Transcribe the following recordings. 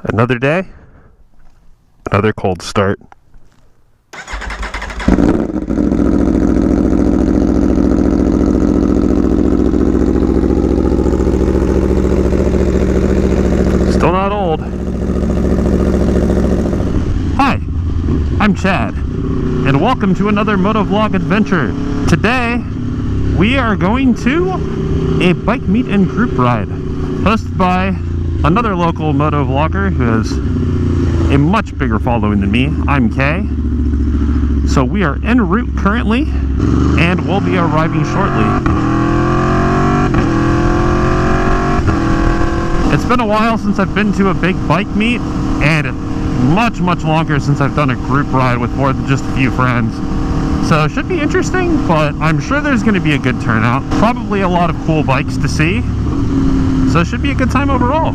Another day, another cold start. Still not old. Hi, I'm Chad, and welcome to another motovlog adventure. Today, we are going to a bike meet and group ride, hosted by another local motovlogger who has a much bigger following than me. I'm Kay. So we are en route currently, and we'll be arriving shortly. It's been a while since I've been to a big bike meet, and much longer since I've done a group ride with more than just a few friends. So it should be interesting, but I'm sure there's going to be a good turnout. Probably a lot of cool bikes to see. So it should be a good time overall.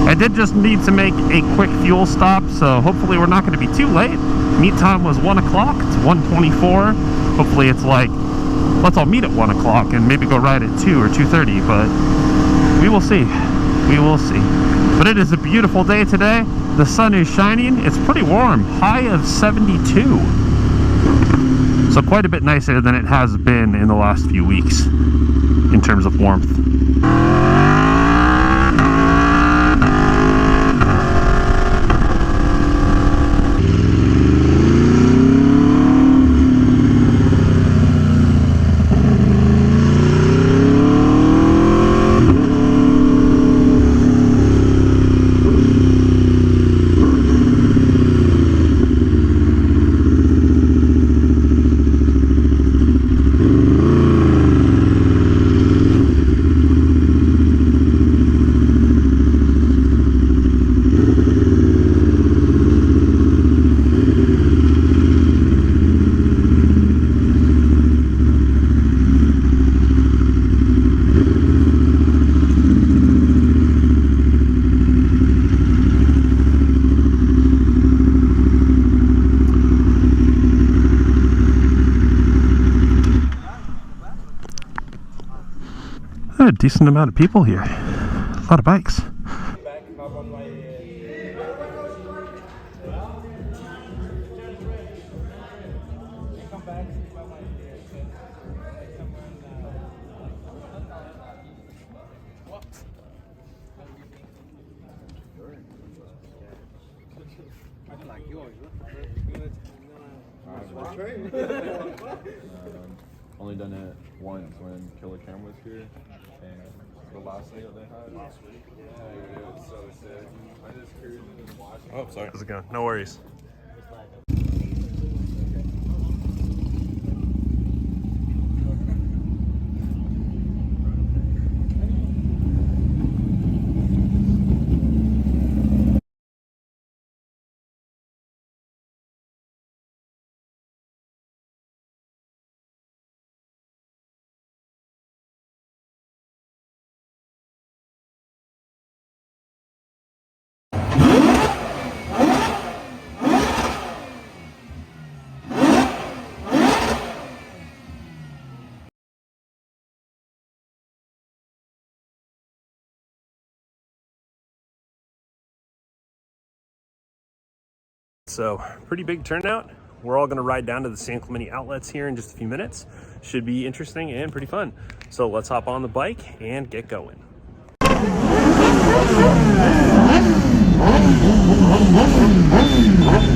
I did just need to make a quick fuel stop, so hopefully we're not going to be too late. Meet time was 1 o'clock. It's 1:24. Hopefully it's like, let's all meet at 1 o'clock and maybe go ride at 2 or 2:30, but we will see. We will see. But it is a beautiful day today. The sun is shining. It's pretty warm. High of 72. So quite a bit nicer than it has been in the last few weeks in terms of warmth. A decent amount of people here. A lot of bikes. Only done it once when Killer Cam was here, and the last day that they had. Last week? Yeah, it was so sick. I just cruised and watched. Oh, sorry. How's it going? No worries. So, pretty big turnout. We're all going to ride down to the San Clemente outlets here in just a few minutes. Should be interesting and pretty fun. So let's hop on the bike and get going.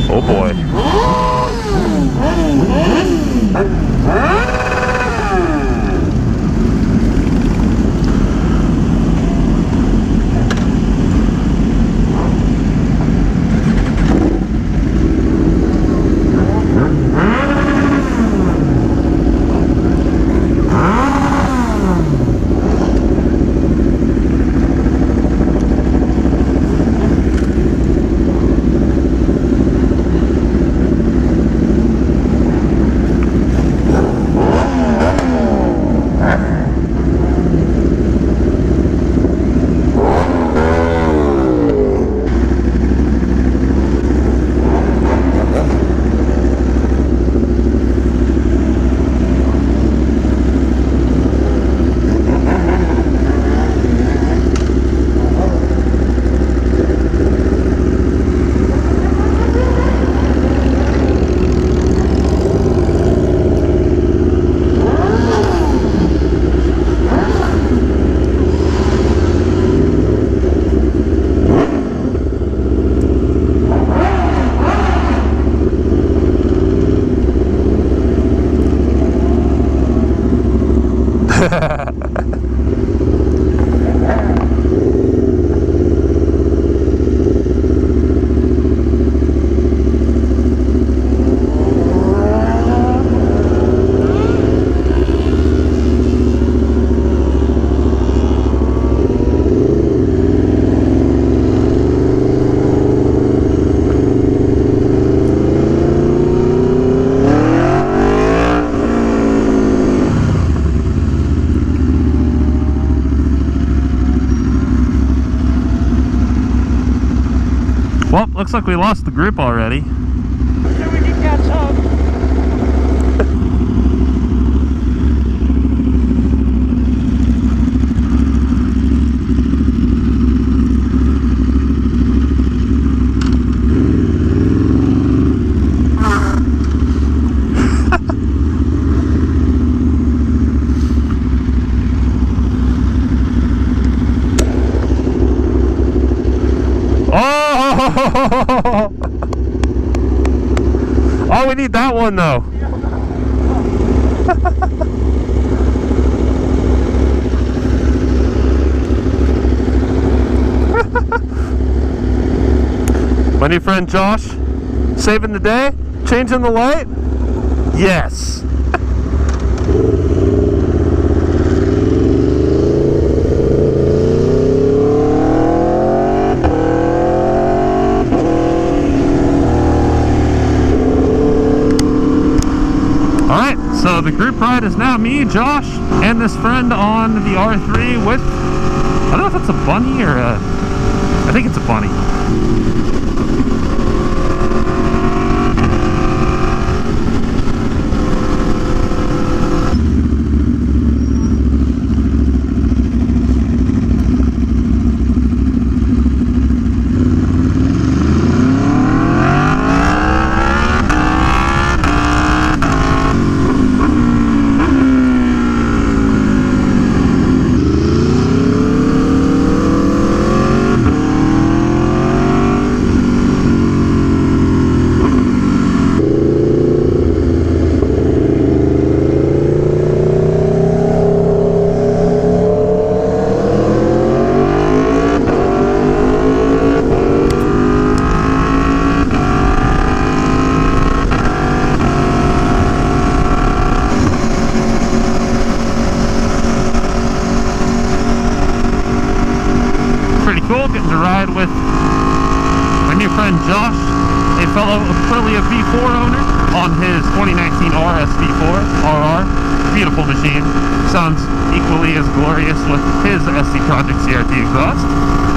Oh boy. Well, looks like we lost the group already. So we can catch up. Oh, we need that one though. My new friend Josh, saving the day, changing the light. Yes. Alright, so the group ride is now me, Josh, and this friend on the R3 with, I don't know if it's a bunny or a, I think it's a bunny. Cool getting to ride with my new friend Josh, a fellow Aprilia V4 owner, on his 2019 RS V4 RR. Beautiful machine. Sounds equally as glorious with his SC Project CRT exhaust.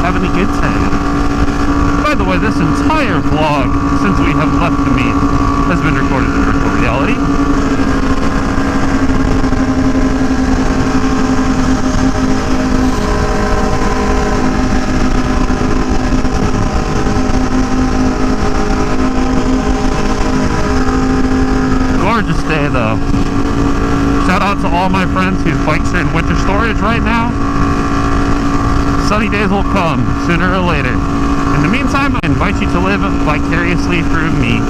Having a good time. By the way, this entire vlog since we have left the meet has been recorded in virtual reality. Gorgeous day though. Shout out to all my friends whose bikes are in winter storage right now. Sunny days will come sooner or later. In the meantime, I invite you to live vicariously through me.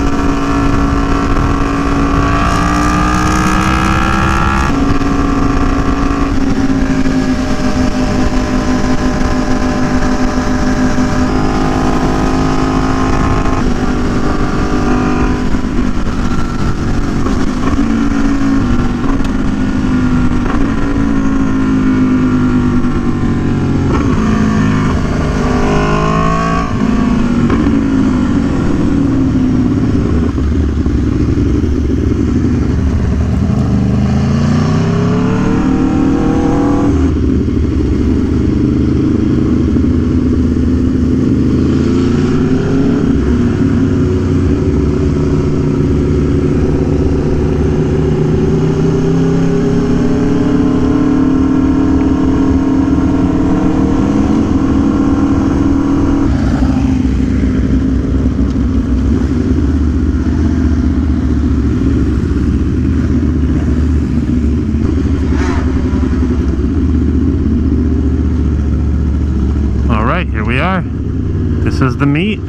Here we are. This is the meet.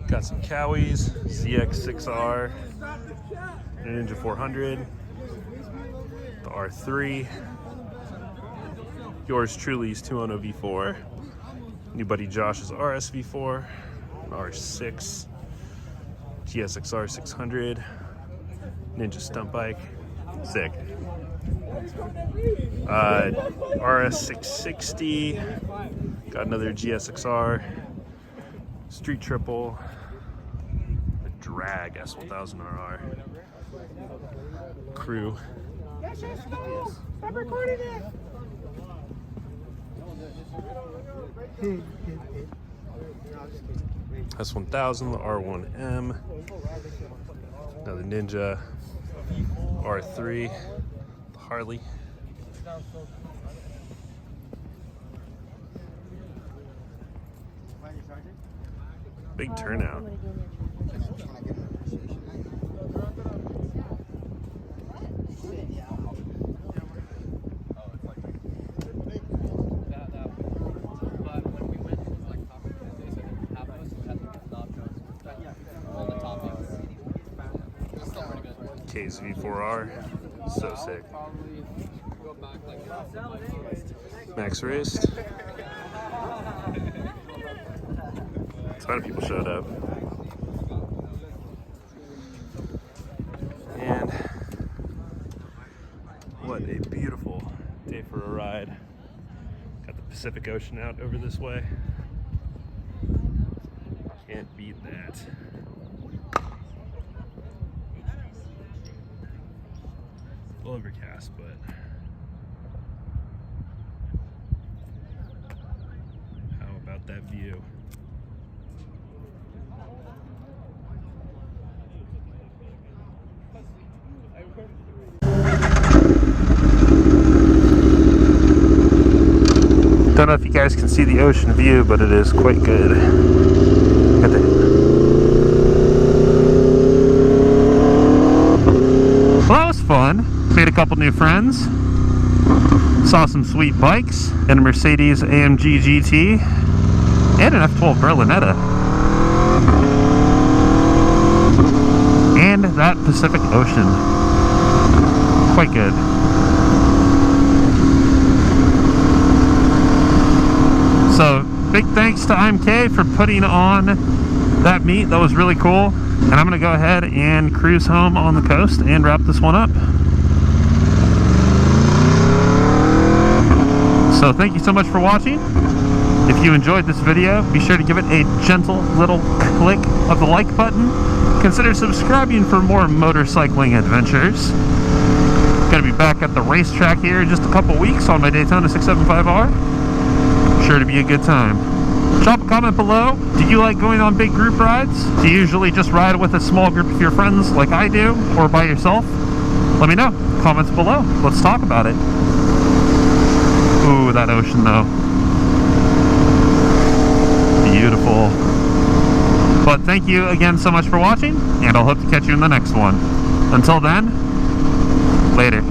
Got some Cowies, CX6R, Ninja 400, the R3, yours truly's Tuono V4, new buddy Josh's RS V4, an R6, GSXR 600, Ninja stunt bike, sick. RS 660, got another GSXR, Street Triple, a Drag S1000RR, Crew. Stop recording it. S1000, the R1M, another Ninja, R3, the Harley. Big turnout. Imkay's V4R, so sick. Max wrist. A ton of people showed up. And what a beautiful day for a ride. Got the Pacific Ocean out over this way. Can't beat that. A little overcast, but how about that view? Don't know if you guys can see the ocean view, but it is quite good. Look at that. Well, that was fun. Made a couple new friends. Saw some sweet bikes and a Mercedes AMG GT and an F12 Berlinetta. And that Pacific Ocean. Quite good. So, big thanks to imKay for putting on that meet. That was really cool. And I'm going to go ahead and cruise home on the coast and wrap this one up. So thank you so much for watching. If you enjoyed this video, be sure to give it a gentle little click of the like button. Consider subscribing for more motorcycling adventures. Gonna be back at the racetrack here in just a couple weeks on my Daytona 675R. Sure to be a good time. Drop a comment below. Do you like going on big group rides? Do you usually just ride with a small group of your friends like I do, or by yourself? Let me know. Comments below. Let's talk about it. Ooh, that ocean though. Beautiful. But thank you again so much for watching, and I'll hope to catch you in the next one. Until then, later.